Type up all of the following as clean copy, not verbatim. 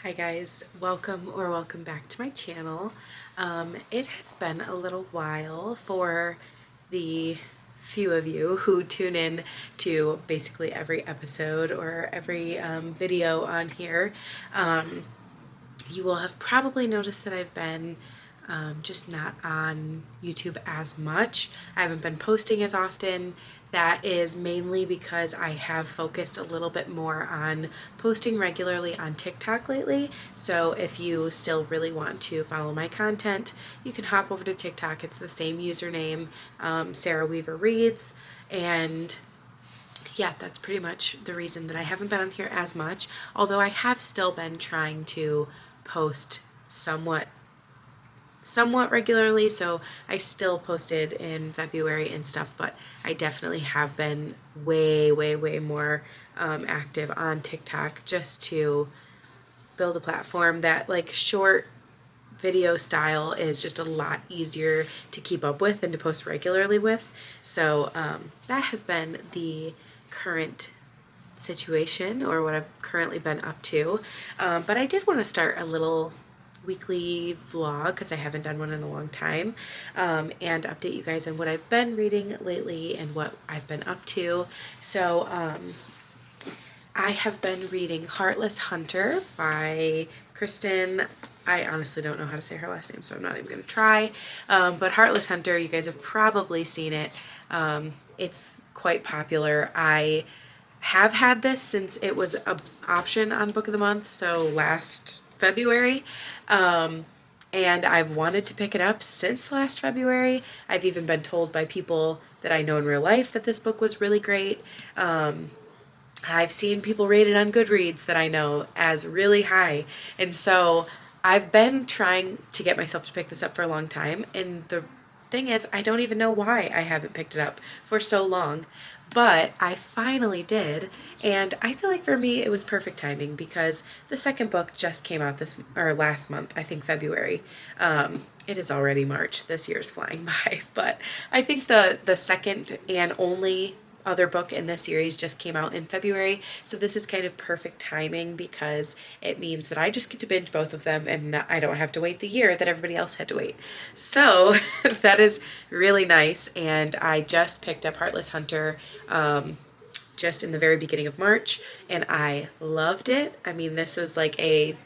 Hi guys, welcome back to my channel. It has been a little while for the few of you who tune in to basically every episode or every video on here. You will have probably noticed that I've been just not on YouTube as much. I haven't been posting as often. That is mainly because I have focused a little bit more on posting regularly on TikTok lately. So if you still really want to follow my content, you can hop over to TikTok. It's the same username, Sarah Weaver Reads. And yeah, that's pretty much the reason that I haven't been on here as much, although I have still been trying to post somewhat regularly. So I still posted in February and stuff, but I definitely have been way more active on TikTok just to build a platform that, like, short video style is just a lot easier to keep up with and to post regularly with. So that has been the current situation, or what I've currently been up to. But I did want to start a little weekly vlog because I haven't done one in a long time, and update you guys on what I've been reading lately and what I've been up to. So I have been reading Heartless Hunter by Kristen. I honestly don't know how to say her last name, so I'm not even going to try. But Heartless Hunter, you guys have probably seen it. It's quite popular. I have had this since it was an option on Book of the Month, so last February. And I've wanted to pick it up since last February. I've even been told by people that I know in real life that this book was really great. I've seen people rate it on Goodreads that I know as really high. And so I've been trying to get myself to pick this up for a long time. And the thing is, I don't even know why I haven't picked it up for so long. But I finally did. And I feel like for me, it was perfect timing because the second book just came out last month, I think February. It is already March. This year's flying by. But I think the second and only other book in this series just came out in February, so this is kind of perfect timing because it means that I just get to binge both of them and I don't have to wait the year that everybody else had to wait. So that is really nice, and I just picked up Heartless Hunter just in the very beginning of March, and I loved it. I mean, this was like a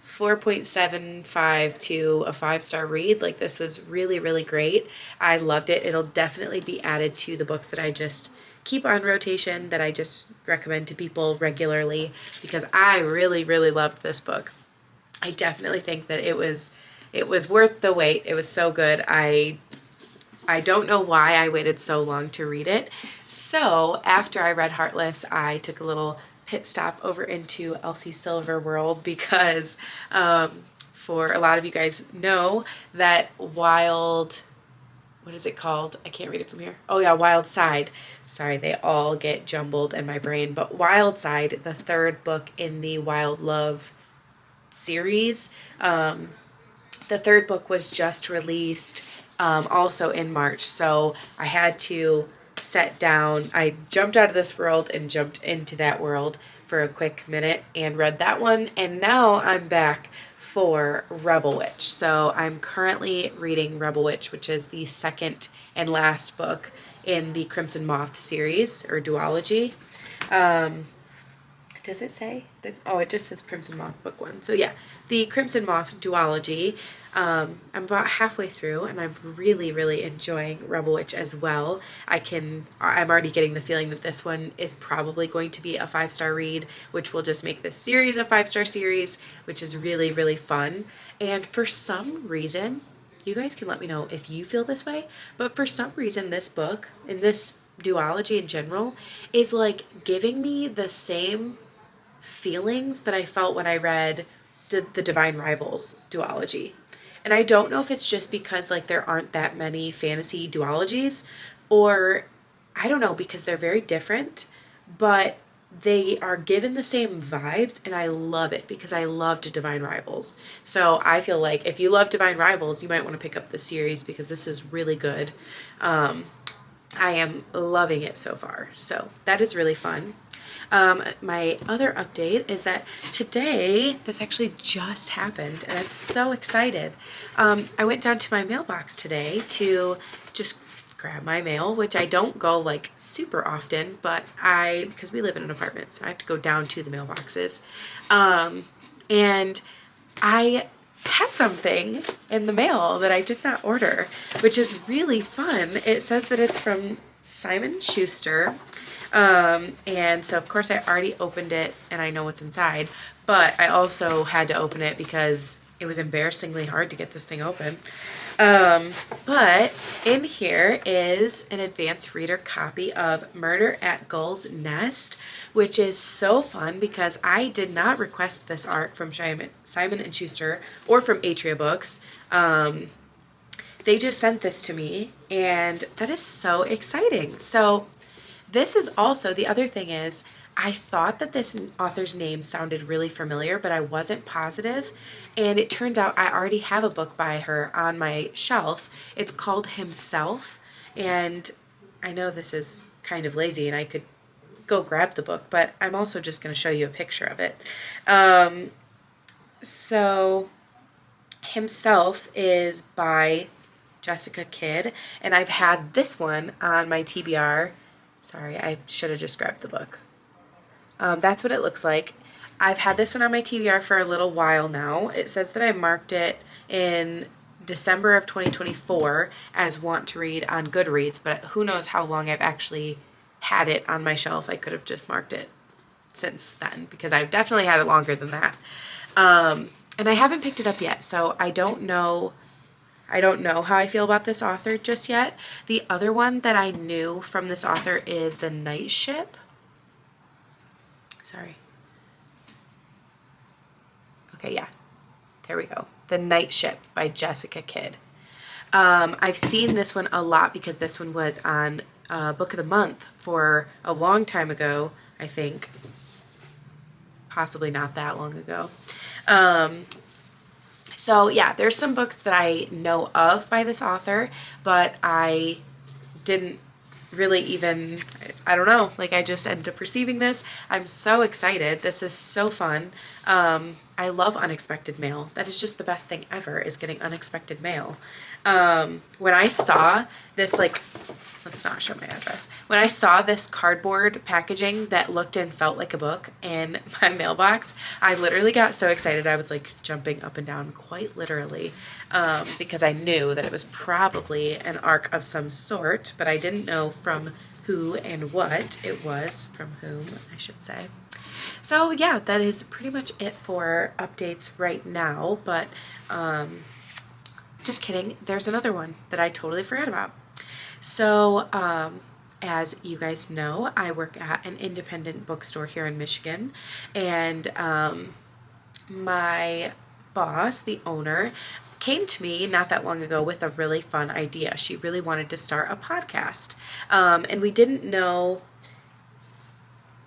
4.75 to a 5-star read. Like, this was really great. I loved it. It'll definitely be added to the books that I just keep on rotation, that I just recommend to people regularly, because I really loved this book. I definitely think that it was worth the wait. It was so good. I don't know why I waited so long to read it. So after I read Heartless, I took a little pit stop over into Elsie Silver World because for a lot of you guys know that what is it called? I can't read it from here. Oh yeah, Wild Side. Sorry, they all get jumbled in my brain. But Wild Side, the third book in the Wild Love series, the third book was just released also in March. So I had to set down. I jumped out of this world and jumped into that world for a quick minute and read that one. And now I'm back for Rebel Witch. So I'm currently reading Rebel Witch, which is the second and last book in the Crimson Moth series, or duology. Does it say? It just says Crimson Moth Book 1. So yeah, the Crimson Moth duology. I'm about halfway through, and I'm really enjoying Rebel Witch as well. I'm already getting the feeling that this one is probably going to be a 5-star read, which will just make this series a 5-star series, which is really fun. And for some reason, you guys can let me know if you feel this way, but for some reason this book, and this duology in general, is like giving me the same feelings that I felt when I read the Divine Rivals duology. And I don't know if it's just because, like, there aren't that many fantasy duologies, or I don't know, because they're very different, but they are given the same vibes, and I love it because I loved Divine Rivals. So I feel like if you love Divine Rivals, you might want to pick up the series because this is really good. I am loving it so far. So that is really fun. My other update is that today, this actually just happened, and I'm so excited. I went down to my mailbox today to just grab my mail, which I don't go like super often, but because we live in an apartment, so I have to go down to the mailboxes. And I had something in the mail that I did not order, which is really fun. It says that it's from Simon Schuster. And so of course I already opened it and I know what's inside, but I also had to open it because it was embarrassingly hard to get this thing open. But in here is an advanced reader copy of Murder at Gull's Nest, which is so fun because I did not request this art from Simon & Schuster or from Atria Books. They just sent this to me, and that is so exciting. So this is also, the other thing is, I thought that this author's name sounded really familiar, but I wasn't positive. And it turns out I already have a book by her on my shelf. It's called Himself. And I know this is kind of lazy and I could go grab the book, but I'm also just going to show you a picture of it. So Himself is by Jessica Kidd. And I've had this one on my TBR. Sorry, I should have just grabbed the book. That's what it looks like. I've had this one on my TBR for a little while now. It says that I marked it in December of 2024 as want to read on Goodreads, but who knows how long I've actually had it on my shelf. I could have just marked it since then because I've definitely had it longer than that. And I haven't picked it up yet, so I don't know how I feel about this author just yet. The other one that I knew from this author is The Night Ship. Sorry. Okay, yeah. There we go. The Night Ship by Jessica Kidd. I've seen this one a lot because this one was on Book of the Month for a long time ago, I think. Possibly not that long ago. So yeah, there's some books that I know of by this author, but I didn't really even, I don't know, like I just ended up receiving this. I'm so excited. This is so fun. I love unexpected mail. That is just the best thing ever, is getting unexpected mail. When I saw this, like, let's not show my address. When I saw this cardboard packaging that looked and felt like a book in my mailbox, I literally got so excited. I was like jumping up and down, quite literally, because I knew that it was probably an arc of some sort, but I didn't know from who and what it was, from whom, I should say. So yeah, that is pretty much it for updates right now, but just kidding. There's another one that I totally forgot about. So, as you guys know, I work at an independent bookstore here in Michigan, and my boss, the owner, came to me not that long ago with a really fun idea. She really wanted to start a podcast, and we didn't know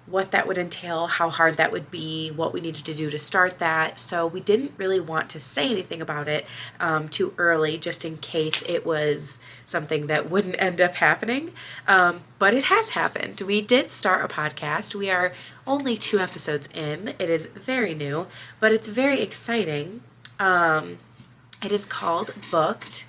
what that would entail, how hard that would be, what we needed to do to start that. So we didn't really want to say anything about it too early, just in case it was something that wouldn't end up happening. But it has happened. We did start a podcast. We are only 2 episodes in. It is very new, but it's very exciting. It is called Booked,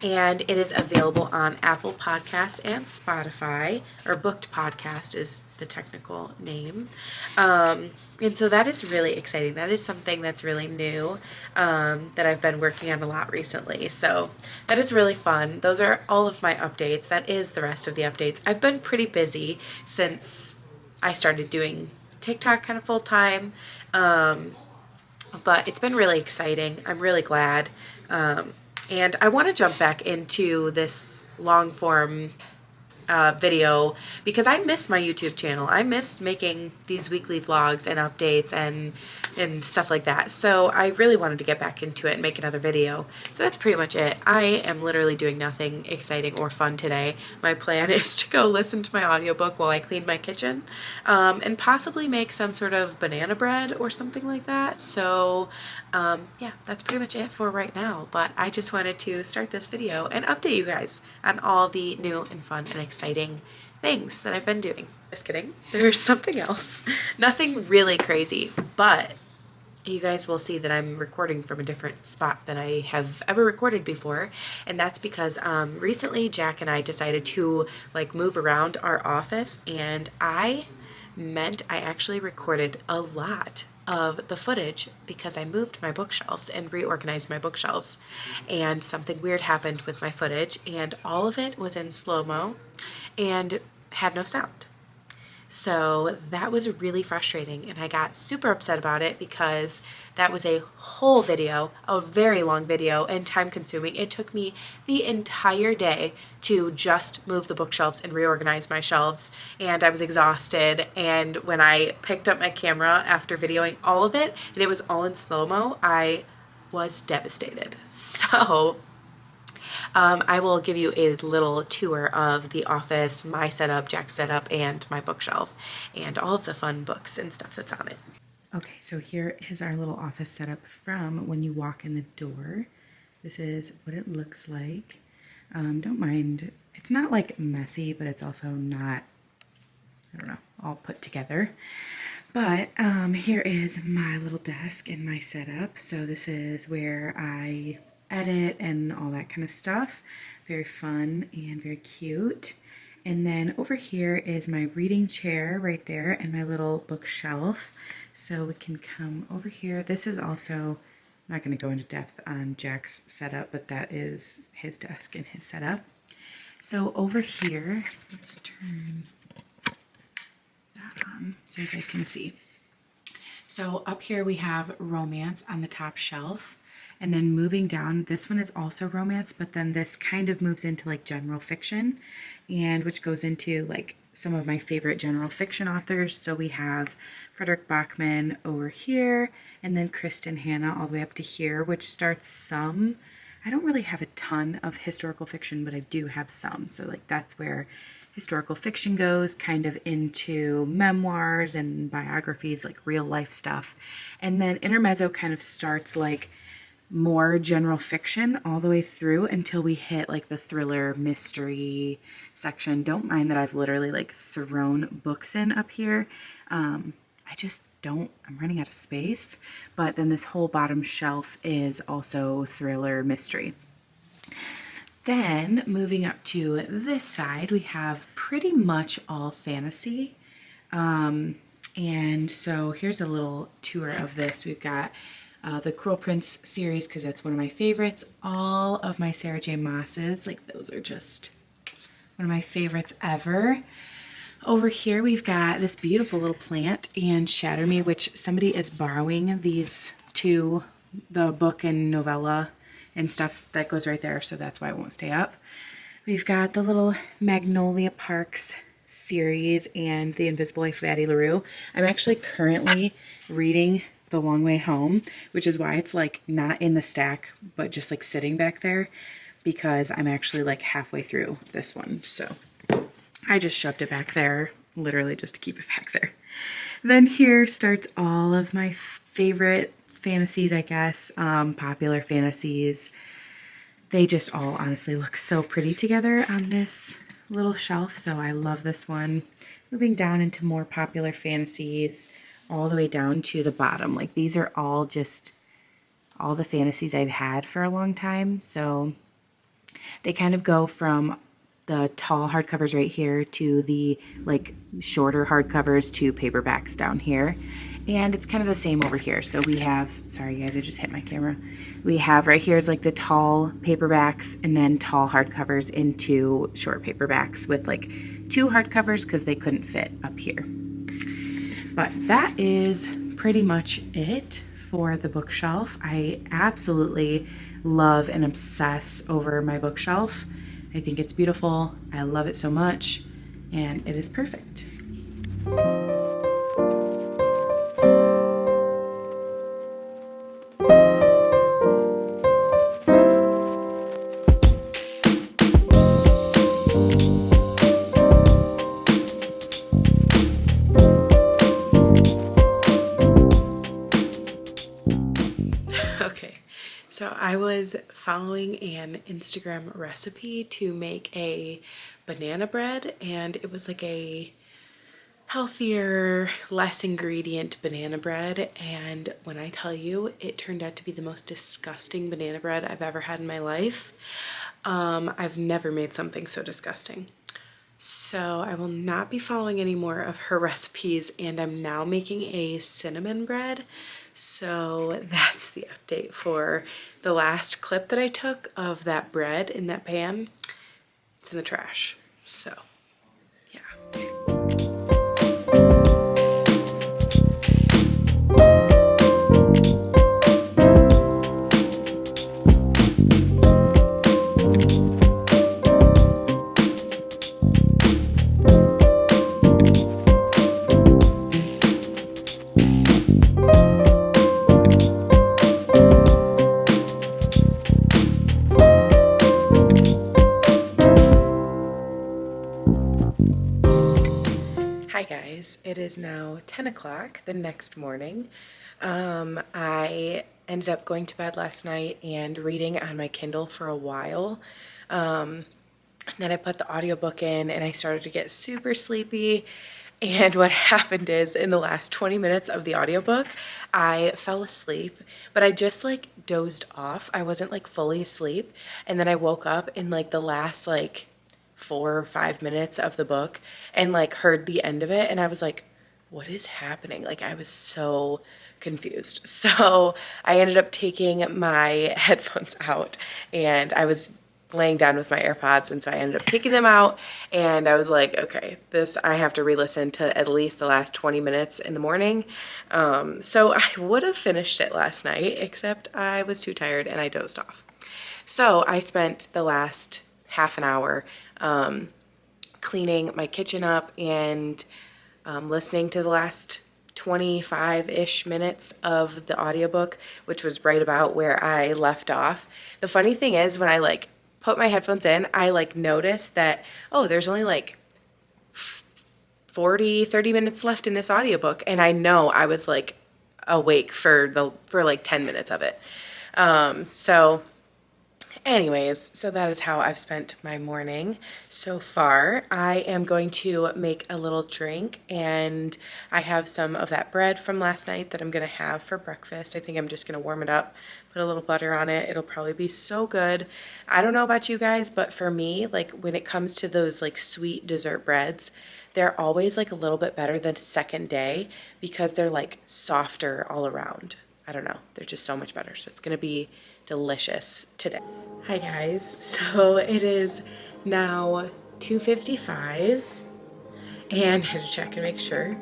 and it is available on Apple Podcast and Spotify, or Booked Podcast is the technical name. And so that is really exciting. That is something that's really new, that I've been working on a lot recently. So that is really fun. Those are all of my updates. That is the rest of the updates. I've been pretty busy since I started doing TikTok kind of full time. But it's been really exciting. I'm really glad. And I want to jump back into this long form video because I miss my YouTube channel. I miss making these weekly vlogs and updates and stuff like that. So I really wanted to get back into it and make another video. So that's pretty much it. I am literally doing nothing exciting or fun today. My plan is to go listen to my audiobook while I clean my kitchen, and possibly make some sort of banana bread or something like that. So yeah, that's pretty much it for right now. But I just wanted to start this video and update you guys on all the new and fun and exciting things that I've been doing. Just kidding. There's something else. Nothing really crazy, but you guys will see that I'm recording from a different spot than I have ever recorded before. And that's because recently Jack and I decided to like move around our office, and I actually recorded a lot of the footage because I moved my bookshelves and reorganized my bookshelves, and something weird happened with my footage, and all of it was in slow-mo and had no sound. So that was really frustrating, and I got super upset about it because that was a whole video, a very long video, and time consuming. It took me the entire day to just move the bookshelves and reorganize my shelves, and I was exhausted. And when I picked up my camera after videoing all of it, and it was all in slow-mo, I was devastated. So I will give you a little tour of the office, my setup, Jack's setup, and my bookshelf, and all of the fun books and stuff that's on it. Okay, so here is our little office setup from when you walk in the door. This is what it looks like. Don't mind, it's not like messy, but it's also not, I don't know, all put together. But here is my little desk and my setup. So this is where I edit and all that kind of stuff. Very fun and very cute. And then over here is my reading chair right there and my little bookshelf. So we can come over here. This is also, I'm not going to go into depth on Jack's setup, but that is his desk and his setup. So over here, let's turn that on so you guys can see. So up here we have romance on the top shelf. And then moving down, this one is also romance, but then this kind of moves into like general fiction, and which goes into like some of my favorite general fiction authors. So we have Frederick Bachman over here, and then Kristen Hanna all the way up to here, which starts some. I don't really have a ton of historical fiction, but I do have some. So like that's where historical fiction goes, kind of into memoirs and biographies, like real life stuff. And then Intermezzo kind of starts like more general fiction all the way through until we hit like the thriller mystery section. Don't mind that I've literally like thrown books in up here. I just don't, I'm running out of space. But then this whole bottom shelf is also thriller mystery. Then moving up to this side, we have pretty much all fantasy. And so here's a little tour of this. We've got the Cruel Prince series, because that's one of my favorites. All of my Sarah J. Maas's, like those are just one of my favorites ever. Over here we've got this beautiful little plant and Shatter Me, which somebody is borrowing these to the book and novella and stuff that goes right there, so that's why it won't stay up. We've got the little Magnolia Parks series and The Invisible Life of Addie LaRue. I'm actually currently reading The Long Way Home, which is why it's like not in the stack, but just like sitting back there, because I'm actually like halfway through this one. So I just shoved it back there, literally just to keep it back there. Then here starts all of my favorite fantasies, I guess, popular fantasies. They just all honestly look so pretty together on this little shelf, so I love this one. Moving down into more popular fantasies, all the way down to the bottom. Like these are all just all the fantasies I've had for a long time. So they kind of go from the tall hardcovers right here to the like shorter hardcovers to paperbacks down here. And it's kind of the same over here. So we have, sorry guys, I just hit my camera. We have right here is like the tall paperbacks and then tall hardcovers into short paperbacks with like two hardcovers because they couldn't fit up here. But that is pretty much it for the bookshelf. I absolutely love and obsess over my bookshelf. I think it's beautiful. I love it so much, and it is perfect. So I was following an Instagram recipe to make a banana bread, and it was like a healthier, less ingredient banana bread. And when I tell you, it turned out to be the most disgusting banana bread I've ever had in my life. I've never made something so disgusting. So I will not be following any more of her recipes, and I'm now making a cinnamon bread. So that's the update for the last clip that I took of that bread in that pan. It's in the trash. So, yeah. Hi guys, it is now 10 o'clock the next morning. I ended up going to bed last night and reading on my Kindle for a while. Then I put the audiobook in and I started to get super sleepy. And what happened is in the last 20 minutes of the audiobook, I fell asleep, but I just like dozed off. I wasn't like fully asleep. And then I woke up in like the last 4 or 5 minutes of the book and like heard the end of it, and I was like, what is happening? Like, I was so confused. So I ended up taking my headphones out, and I was laying down with my AirPods, and so I ended up taking them out, and I was like, okay, this, I have to re-listen to at least the last 20 minutes in the morning. So I would have finished it last night, except I was too tired and I dozed off. So I spent the last half an hour cleaning my kitchen up and listening to the last 25-ish minutes of the audiobook, which was right about where I left off. The funny thing is, when I like put my headphones in, I like noticed that, oh, there's only like 30 minutes left in this audiobook, and I know I was like awake for like 10 minutes of it. So anyways, so that is how I've spent my morning so far. I am going to make a little drink, and I have some of that bread from last night that I'm going to have for breakfast. I think I'm just going to warm it up, put a little butter on it. It'll probably be so good. I don't know about you guys, but for me, like when it comes to those like sweet dessert breads, they're always like a little bit better the second day because they're like softer all around. I don't know. They're just so much better. So it's going to be delicious today. Hi guys, so it is now 2:55 and I had to check and make sure.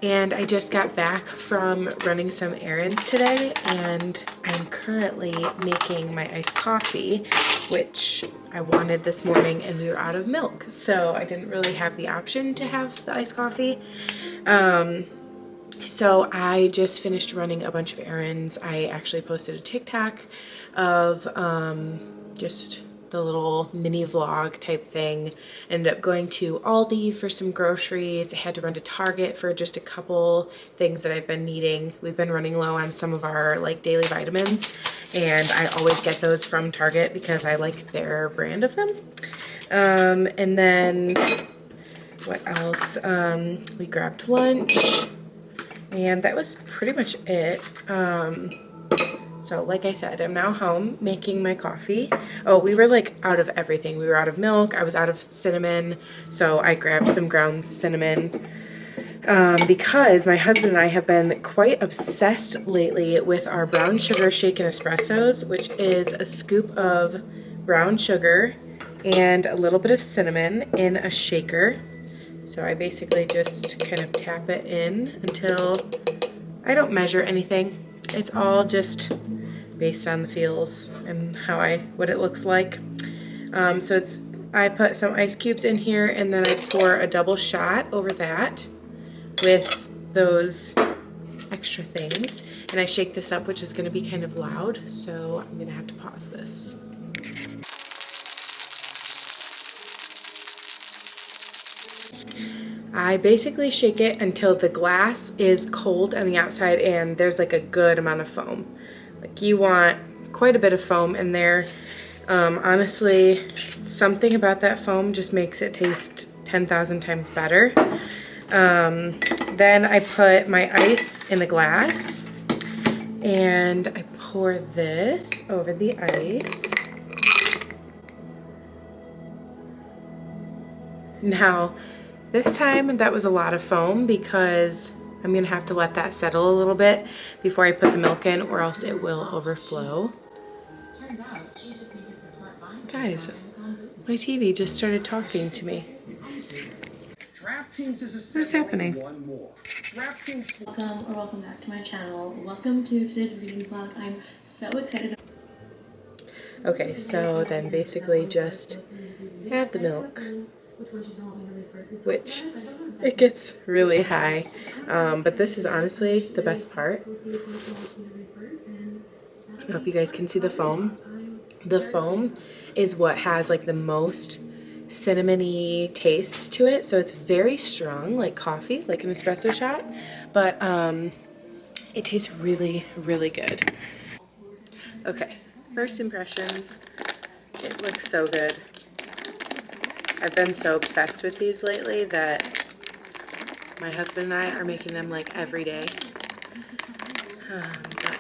And I just got back from running some errands today, and I'm currently making my iced coffee, which I wanted this morning, and we were out of milk. So I didn't really have the option to have the iced coffee. So I just finished running a bunch of errands. I actually posted a TikTok of just the little mini vlog type thing. Ended up going to Aldi for some groceries. I had to run to Target for just a couple things that I've been needing. We've been running low on some of our like daily vitamins, and I always get those from Target because I like their brand of them. And then what else? We grabbed lunch. And that was pretty much it. So like I said, I'm now home making my coffee. Oh, we were like out of everything. We were out of milk. I was out of cinnamon. So I grabbed some ground cinnamon because my husband and I have been quite obsessed lately with our brown sugar shaken espressos, which is a scoop of brown sugar and a little bit of cinnamon in a shaker. So I basically just kind of tap it in until I don't measure anything. It's all just based on the feels and what it looks like. So I put some ice cubes in here, and then I pour a double shot over that with those extra things. And I shake this up, which is going to be kind of loud, so I'm going to have to pause this. I basically shake it until the glass is cold on the outside and there's like a good amount of foam. Like you want quite a bit of foam in there. Honestly, something about that foam just makes it taste 10,000 times better. Then I put my ice in a glass and I pour this over the ice. Now, this time that was a lot of foam because I'm gonna have to let that settle a little bit before I put the milk in, or else it will overflow. Guys, my TV just started talking to me. What's happening? Welcome back to my channel. Welcome to today's reading vlog. I'm so excited. Okay, so then basically just add the milk, which it gets really high, but this is honestly the best part. I don't know if you guys can see the foam. The foam is what has like the most cinnamony taste to it, so it's very strong, like coffee, like an espresso shot, but it tastes really, really good. Okay, first impressions. It looks so good. I've been so obsessed with these lately that my husband and I are making them like every day. But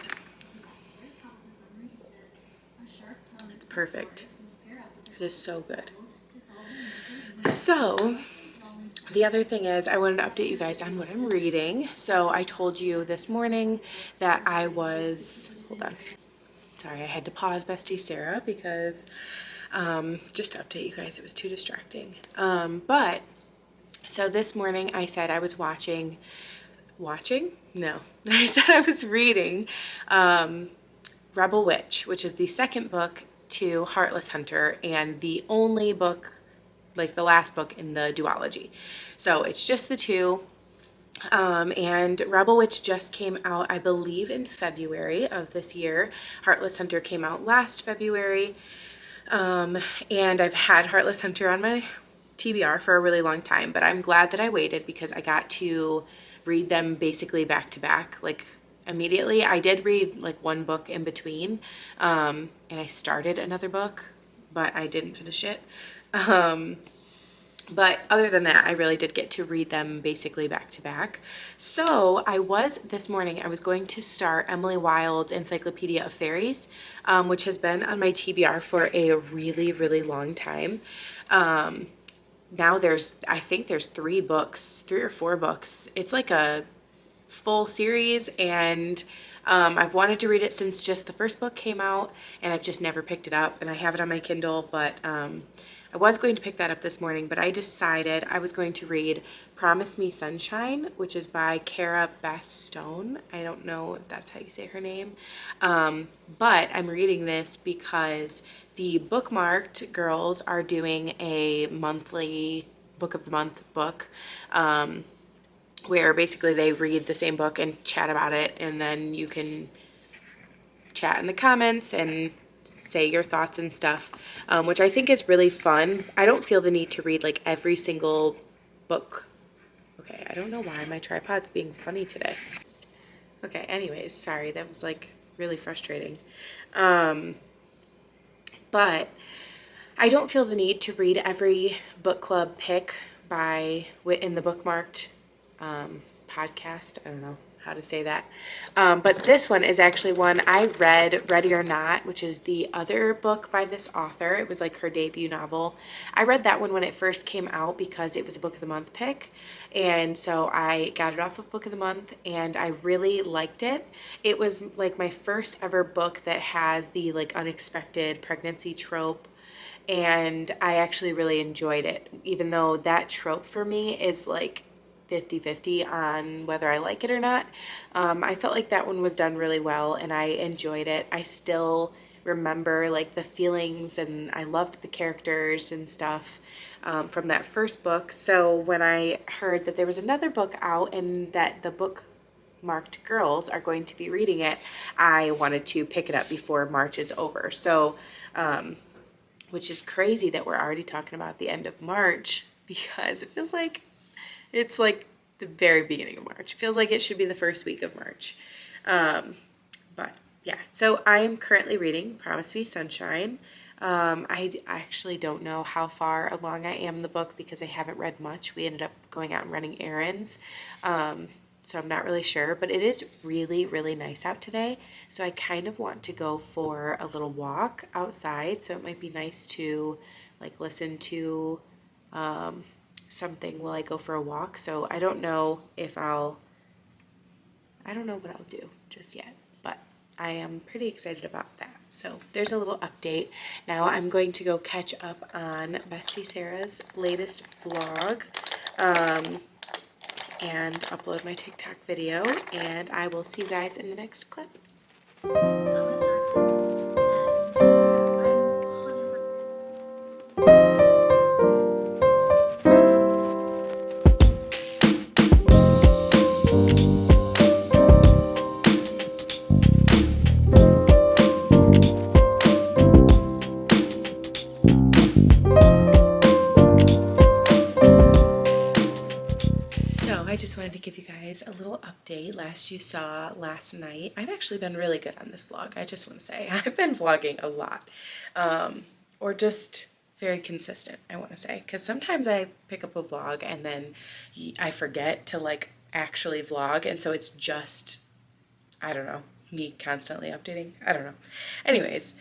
it's perfect. It is so good. So the other thing is I wanted to update you guys on what I'm reading. So I told you this morning that I was, hold on. Sorry, I had to pause Bestie Sarah because just to update you guys, it was too distracting. But so this morning I said I was watching? No. I said I was reading Rebel Witch, which is the second book to Heartless Hunter and the only book, like the last book in the duology. So it's just the two. And Rebel Witch just came out, I believe, in February of this year. Heartless Hunter came out last February. And I've had Heartless Hunter on my TBR for a really long time, but I'm glad that I waited because I got to read them basically back to back, like immediately. I did read like one book in between, and I started another book, but I didn't finish it. But other than that, I really did get to read them basically back to back. So this morning, I was going to start Emily Wilde's Encyclopedia of Fairies, which has been on my TBR for a really, really long time. Now I think there's 3 or 4 books. It's like a full series, and I've wanted to read it since just the first book came out, and I've just never picked it up, and I have it on my Kindle, but I was going to pick that up this morning, but I decided I was going to read Promise Me Sunshine, which is by Cara Bastone. I don't know if that's how you say her name, but I'm reading this because the Bookmarked girls are doing a monthly book of the month book, where basically they read the same book and chat about it, and then you can chat in the comments and say your thoughts and stuff, which I think is really fun. I don't feel the need to read like every single book. Okay, I don't know why my tripod's being funny today. Okay, anyways, sorry, that was like really frustrating. But I don't feel the need to read every book club pick in the Bookmarked podcast. I don't know how to say that. But this one is actually one I read, Ready or Not, which is the other book by this author. It was like her debut novel. I read that one when it first came out because it was a Book of the Month pick. And so I got it off of Book of the Month and I really liked it. It was like my first ever book that has the like unexpected pregnancy trope. And I actually really enjoyed it, even though that trope for me is like 50-50 on whether I like it or not. I felt like that one was done really well and I enjoyed it. I still remember like the feelings and I loved the characters and stuff from that first book. So when I heard that there was another book out and that the Bookmarked girls are going to be reading it, I wanted to pick it up before March is over. So, which is crazy that we're already talking about the end of March because it feels like it's like the very beginning of March. It feels like it should be the first week of March. But yeah, So I am currently reading Promise Me Sunshine. I actually don't know how far along I am in the book because I haven't read much. We ended up going out and running errands. So I'm not really sure, but it is really, really nice out today. So I kind of want to go for a little walk outside. So it might be nice to like listen to something while I go for a walk. So I don't know I don't know what I'll do just yet, but I am pretty excited about that. So there's a little update. Now I'm going to go catch up on Bestie Sarah's latest vlog and upload my TikTok video, and I will see you guys in the next clip. I just wanted to give you guys a little update. You saw last night. I've actually been really good on this vlog. I just want to say I've been vlogging a lot, or just very consistent, I want to say, because sometimes I pick up a vlog and then I forget to like actually vlog, and so it's just, I don't know, me constantly updating. I don't know. Anyways,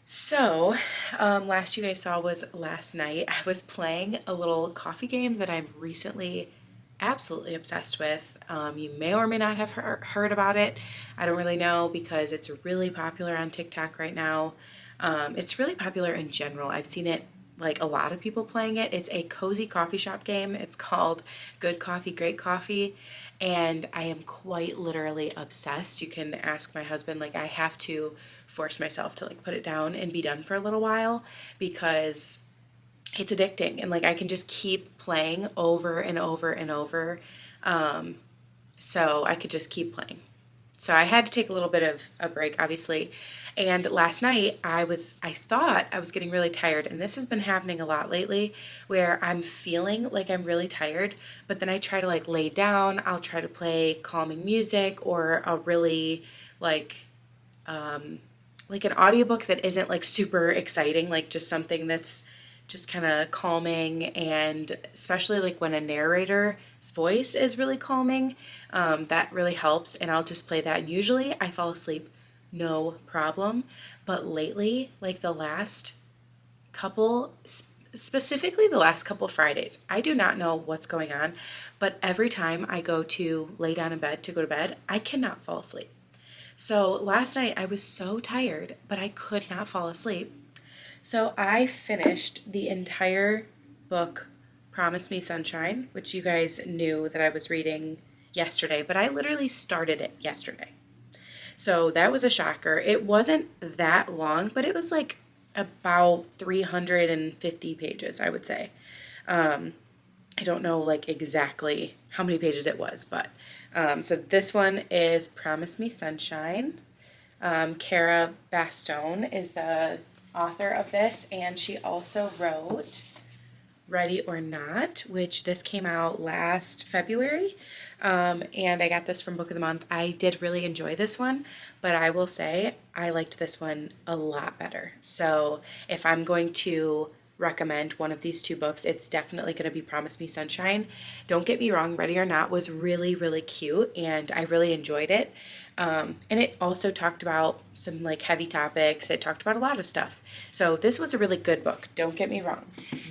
so last you guys saw was last night. I was playing a little coffee game that I'm recently absolutely obsessed with. You may or may not have heard about it. I don't really know because it's really popular on TikTok right now. It's really popular in general. I've seen it, like a lot of people playing it. It's a cozy coffee shop game. It's called Good Coffee, Great Coffee. And I am quite literally obsessed. You can ask my husband, like I have to force myself to like put it down and be done for a little while because it's addicting, and like I can just keep playing over and over and over. So I could just keep playing. So I had to take a little bit of a break, obviously. And last night I thought I was getting really tired, and this has been happening a lot lately where I'm feeling like I'm really tired, but then I try to like lay down. I'll try to play calming music or a really like an audiobook that isn't like super exciting, like just something that's just kind of calming, and especially like when a narrator's voice is really calming, that really helps, and I'll just play that, and usually I fall asleep no problem. But lately, like the last couple, specifically the last couple Fridays, I do not know what's going on, but every time I go to lay down in bed to go to bed, I cannot fall asleep. So last night I was so tired, but I could not fall asleep. So I finished the entire book, Promise Me Sunshine, which you guys knew that I was reading yesterday, but I literally started it yesterday. So that was a shocker. It wasn't that long, but it was like about 350 pages, I would say. I don't know like exactly how many pages it was, but so this one is Promise Me Sunshine. Cara Bastone is the author of this, and she also wrote Ready or Not, which this came out last February, and I got this from Book of the Month. I did really enjoy this one, but I will say I liked this one a lot better. So if I'm going to recommend one of these two books, it's definitely going to be Promise Me Sunshine. Don't get me wrong, Ready or Not was really, really cute, and I really enjoyed it. And it also talked about some like heavy topics. It talked about a lot of stuff. So this was a really good book. Don't get me wrong.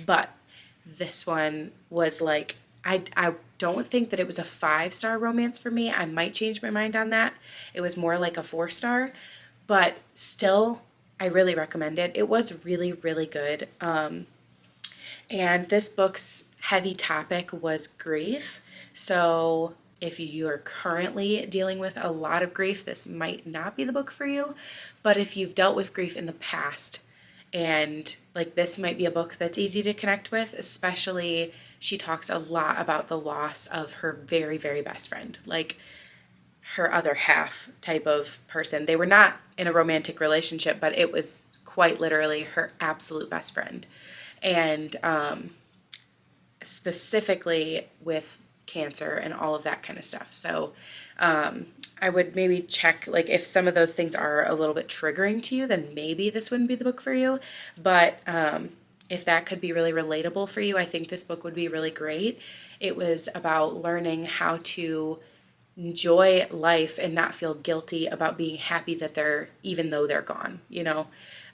But this one was like, I don't think that it was a 5-star romance for me. I might change my mind on that. It was more like a 4-star, but still, I really recommend it. It was really, really good. And this book's heavy topic was grief. So if you're currently dealing with a lot of grief, this might not be the book for you. But if you've dealt with grief in the past, and like this might be a book that's easy to connect with, especially she talks a lot about the loss of her very, very best friend, like her other half type of person. They were not in a romantic relationship, but it was quite literally her absolute best friend. And specifically with cancer and all of that kind of stuff. So I would maybe check, like, if some of those things are a little bit triggering to you, then maybe this wouldn't be the book for you. But if that could be really relatable for you, I think this book would be really great. It was about learning how to enjoy life and not feel guilty about being happy that even though they're gone, you know?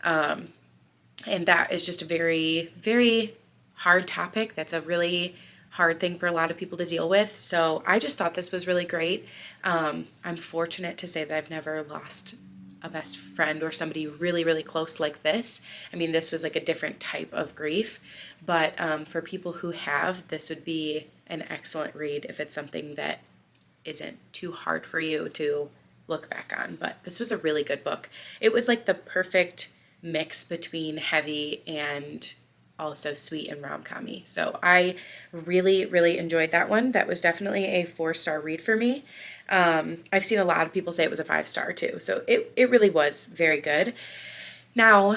And that is just a very, very hard topic. That's a really hard thing for a lot of people to deal with. So I just thought this was really great. I'm fortunate to say that I've never lost a best friend or somebody really, really close like this. I mean, this was like a different type of grief, but for people who have, this would be an excellent read if it's something that isn't too hard for you to look back on. But this was a really good book. It was like the perfect mix between heavy and also sweet and rom-com-y. So I really, really enjoyed that one. That was definitely a 4-star read for me. I've seen a lot of people say it was a 5-star too. So it really was very good. Now,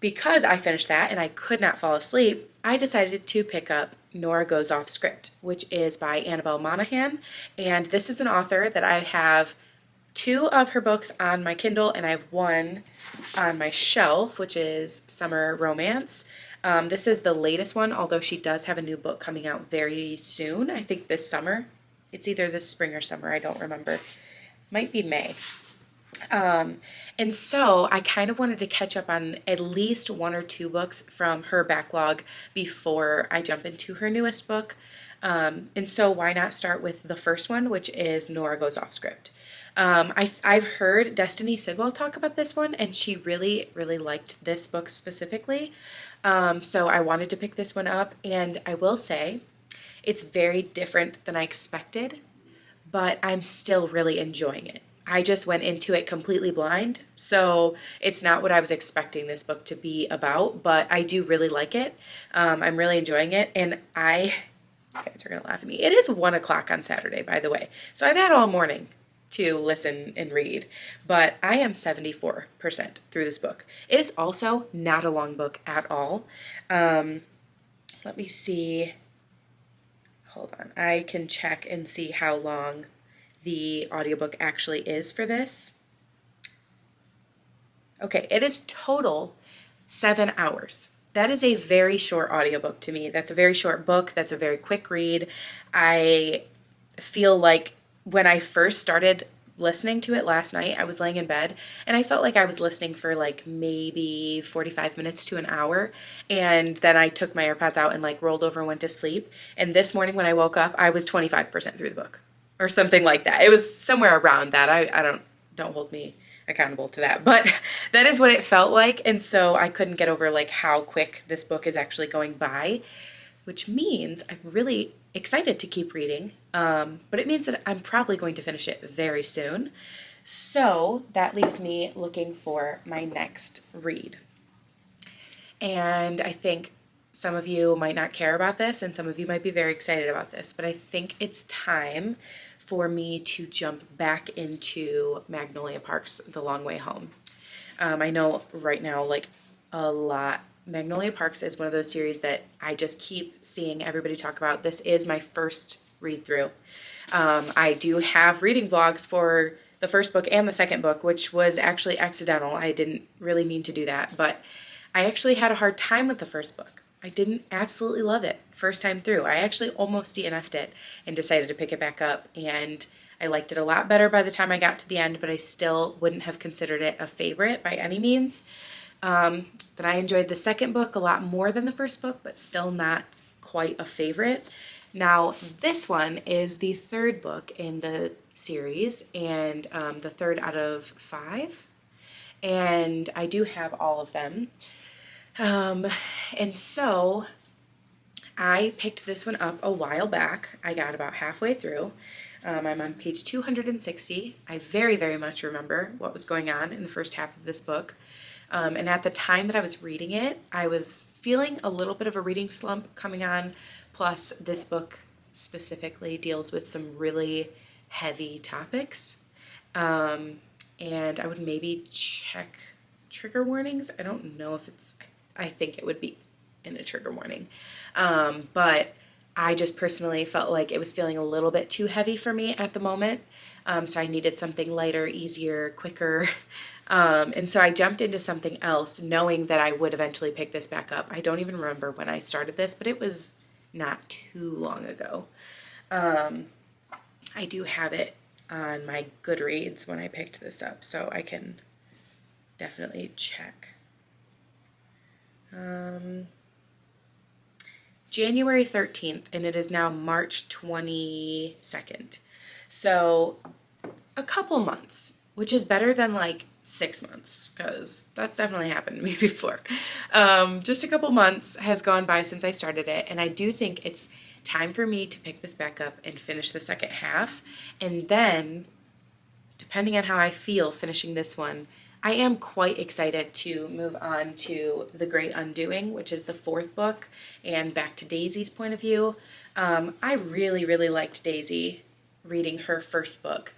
because I finished that and I could not fall asleep, I decided to pick up Nora Goes Off Script, which is by Annabelle Monaghan. And this is an author that I have 2 of her books on my Kindle, and I have 1 on my shelf, which is Summer Romance. This is the latest one, although she does have a new book coming out very soon. I think this summer. It's either this spring or summer. I don't remember. Might be May. And so I kind of wanted to catch up on at least 1 or 2 books from her backlog before I jump into her newest book. And so why not start with the first one, which is Nora Goes Off Script. I've heard Destiny Sidwell talk about this one, and she really, really liked this book specifically. So I wanted to pick this one up, and I will say it's very different than I expected, but I'm still really enjoying it. I just went into it completely blind, so it's not what I was expecting this book to be about, but I do really like it. I'm really enjoying it, and you guys are going to laugh at me. It is 1 o'clock on Saturday, by the way, so I've had all morning to listen and read, but I am 74% through this book. It is also not a long book at all. Let me see. Hold on. I can check and see how long the audiobook actually is for this. Okay, it is total 7 hours. That is a very short audiobook to me. That's a very short book. That's a very quick read. I feel like when I first started listening to it last night, I was laying in bed and I felt like I was listening for like maybe 45 minutes to an hour. And then I took my AirPods out and like rolled over and went to sleep. And this morning when I woke up, I was 25% through the book or something like that. It was somewhere around that. I don't hold me accountable to that, but that is what it felt like. And so I couldn't get over like how quick this book is actually going by, which means I'm really excited to keep reading. But it means that I'm probably going to finish it very soon. So that leaves me looking for my next read. And I think some of you might not care about this and some of you might be very excited about this, but I think it's time for me to jump back into Magnolia Park's The Long Way Home. I know right now, like Magnolia Parks is one of those series that I just keep seeing everybody talk about. This is my first read through. I do have reading vlogs for the first book and the second book, which was actually accidental. I didn't really mean to do that, but I actually had a hard time with the first book. I didn't absolutely love it first time through. I actually almost DNF'd it and decided to pick it back up, and I liked it a lot better by the time I got to the end, but I still wouldn't have considered it a favorite by any means. That I enjoyed the second book a lot more than the first book, but still not quite a favorite. Now, this one is the 3rd book in the series and the 3rd out of 5, and I do have all of them. And so I picked this one up a while back. I got about halfway through. I'm on page 260. I very, very much remember what was going on in the first half of this book. And at the time that I was reading it, I was feeling a little bit of a reading slump coming on. Plus, this book specifically deals with some really heavy topics. And I would maybe check trigger warnings. I don't know if I think it would be in a trigger warning. But I just personally felt like it was feeling a little bit too heavy for me at the moment. So I needed something lighter, easier, quicker. And so I jumped into something else knowing that I would eventually pick this back up. I don't even remember when I started this, but it was not too long ago. I do have it on my Goodreads when I picked this up, so I can definitely check. January 13th, and it is now March 22nd. So a couple months, which is better than like 6 months, because that's definitely happened to me before. Just a couple months has gone by since I started it, and I do think it's time for me to pick this back up and finish the second half. And then, depending on how I feel finishing this one, I am quite excited to move on to The Great Undoing, which is the 4th book, and back to Daisy's point of view. I really, really liked Daisy reading her first book.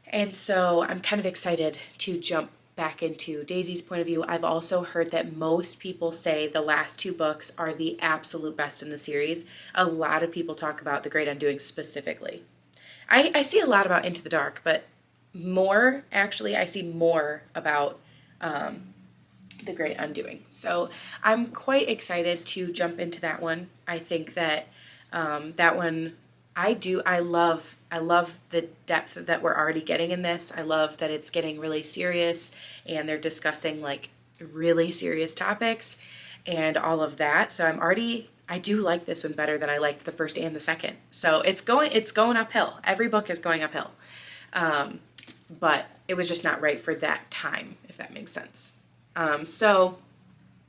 And so I'm kind of excited to jump back into Daisy's point of view. I've also heard that most people say the last 2 books are the absolute best in the series. A lot of people talk about The Great Undoing specifically. I see a lot about Into the Dark, but I see more about The Great Undoing. So I'm quite excited to jump into that one. I think that that one, I love the depth that we're already getting in this. I love that it's getting really serious and they're discussing like really serious topics and all of that. So I do like this one better than I liked the first and the second. So it's going uphill. Every book is going uphill. But it was just not right for that time, if that makes sense. So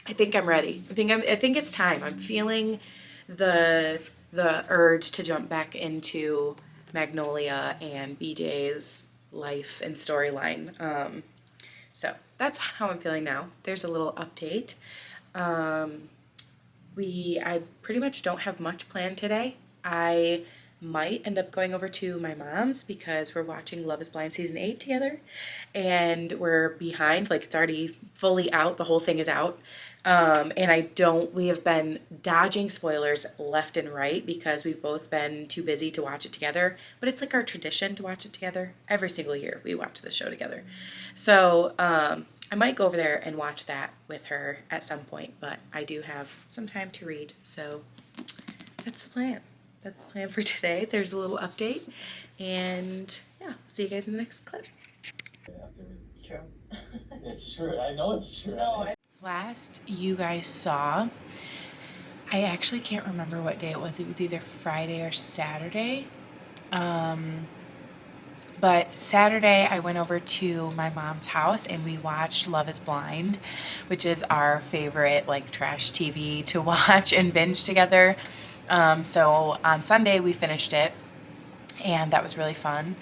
I think I'm ready. I think it's time. I'm feeling the urge to jump back into Magnolia and BJ's life and storyline. So that's how I'm feeling now. There's a little update. I pretty much don't have much planned today. I might end up going over to my mom's because we're watching Love is Blind season 8 together, and we're behind, like it's already fully out, the whole thing is out. And we have been dodging spoilers left and right because we've both been too busy to watch it together, but it's like our tradition to watch it together. Every single year we watch the show together. So I might go over there and watch that with her at some point, but I do have some time to read, so that's the plan. That's the plan for today. There's a little update, and yeah, see you guys in the next clip. It's true. It's true. I know it's true. Last you guys saw, I actually can't remember what day it was. It was either Friday or Saturday. But Saturday I went over to my mom's house and we watched Love is Blind, which is our favorite like trash TV to watch and binge together. So on Sunday we finished it and that was really fun.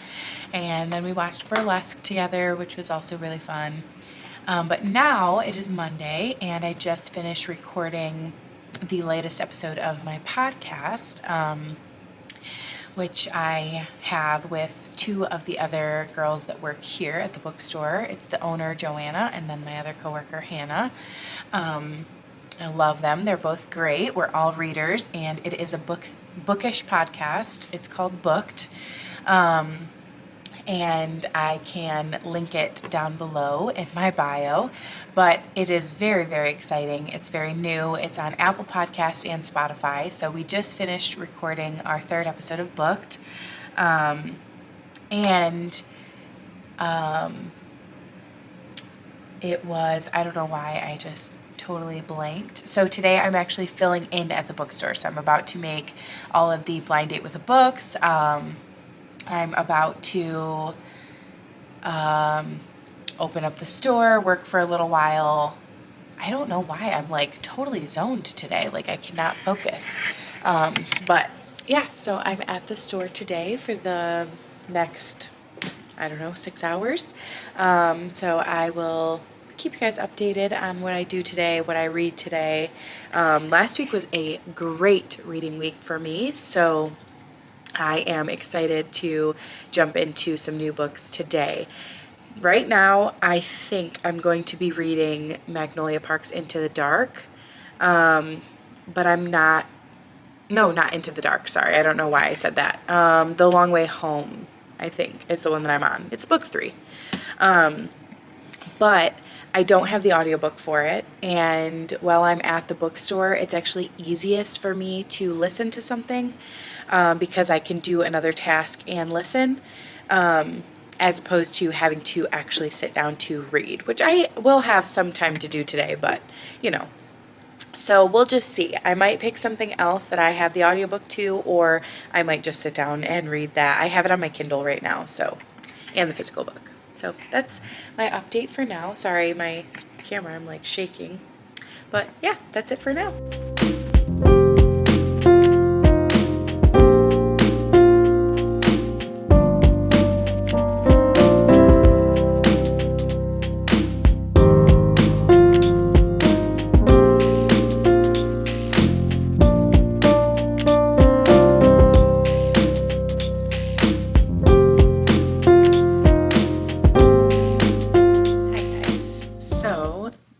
And then we watched Burlesque together, which was also really fun. But now it is Monday and I just finished recording the latest episode of my podcast, which I have with 2 of the other girls that work here at the bookstore. It's the owner, Joanna, and then my other coworker, Hannah. I love them. They're both great. We're all readers, and it is a bookish podcast. It's called Booked. And I can link it down below in my bio, but it is very, very exciting. It's very new. It's on Apple Podcasts and Spotify. So we just finished recording our 3rd episode of Booked. It was, I don't know why, I just totally blanked. So today I'm actually filling in at the bookstore. So I'm about to make all of the blind date with the books. I'm about to open up the store, work for a little while. I don't know why I'm like totally zoned today. Like I cannot focus. But yeah, so I'm at the store today for the next, 6 hours. So I will keep you guys updated on what I do today, what I read today. Last week was a great reading week for me, so I am excited to jump into some new books today. Right now, I think I'm going to be reading Magnolia Park's Into the Dark, but I'm not no, not Into the Dark. Sorry, I don't know why I said that. The Long Way Home, I think, is the one that I'm on. It's book 3. But I don't have the audiobook for it. And while I'm at the bookstore, it's actually easiest for me to listen to something because I can do another task and listen. As opposed to having to actually sit down to read, which I will have some time to do today, but you know. So we'll just see. I might pick something else that I have the audiobook to, or I might just sit down and read that. I have it on my Kindle right now, so, and the physical book. So that's my update for now. Sorry, my camera, I'm like shaking. But yeah, that's it for now.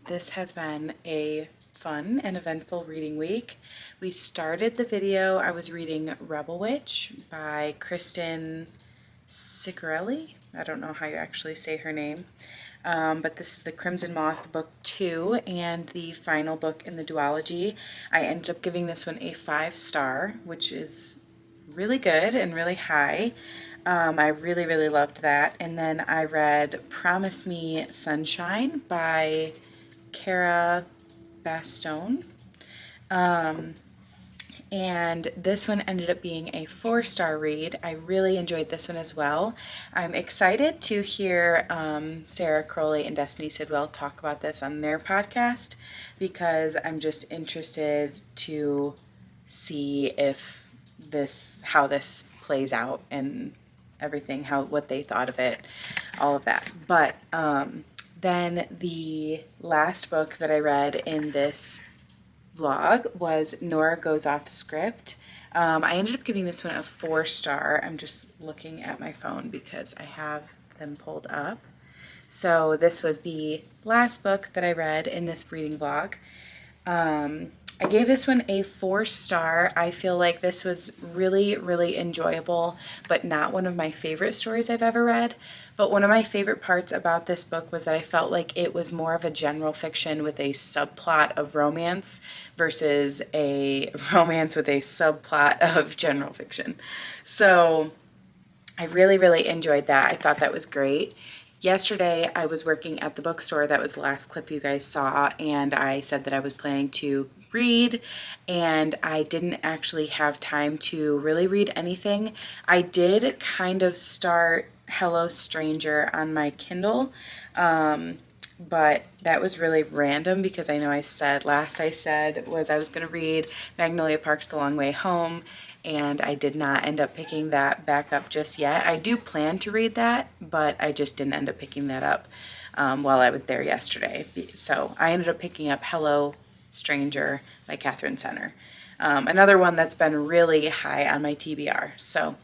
This has been a fun and eventful reading week. We started the video, I was reading Rebel Witch by Kristen Sicarelli. I don't know how you actually say her name. But this is the Crimson Moth book 2 and the final book in the duology. I ended up giving this one a 5-star, which is really good and really high. I really, really loved that. And then I read Promise Me Sunshine by Cara Bastone. And this one ended up being a 4-star read. I really enjoyed this one as well. I'm excited to hear Sarah Crowley and Destiny Sidwell talk about this on their podcast because I'm just interested to see if how this plays out and everything, what they thought of it, all of that. But then the last book that I read in this vlog was Nora Goes Off Script. I ended up giving this one a 4-star. I'm just looking at my phone because I have them pulled up. So this was the last book that I read in this reading vlog. I gave this one a 4-star. I feel like this was really, really enjoyable, but not one of my favorite stories I've ever read. But one of my favorite parts about this book was that I felt like it was more of a general fiction with a subplot of romance versus a romance with a subplot of general fiction. So I really, really enjoyed that. I thought that was great. Yesterday, I was working at the bookstore. That was the last clip you guys saw, and I said that I was planning to read, and I didn't actually have time to really read anything. I did kind of start Hello Stranger on my Kindle, but that was really random because I know I said was I was going to read Magnolia Park's The Long Way Home, and I did not end up picking that back up just yet. I do plan to read that, but I just didn't end up picking that up while I was there yesterday. So I ended up picking up Hello Stranger by Catherine Center. Another one that's been really high on my TBR. So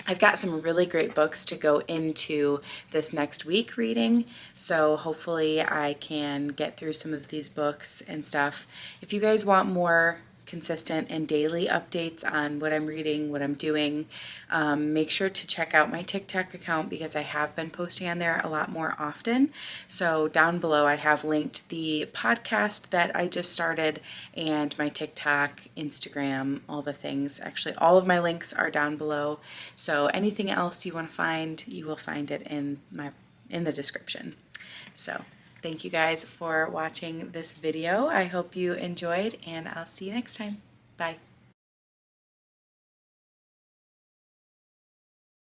I've got some really great books to go into this next week reading, so hopefully I can get through some of these books and stuff. If you guys want more consistent and daily updates on what I'm reading, what I'm doing, make sure to check out my TikTok account because I have been posting on there a lot more often. So down below I have linked the podcast that I just started and my TikTok, Instagram, all the things. Actually, all of my links are down below. So anything else you want to find, you will find it in the description. So thank you guys for watching this video. I hope you enjoyed, and I'll see you next time. Bye.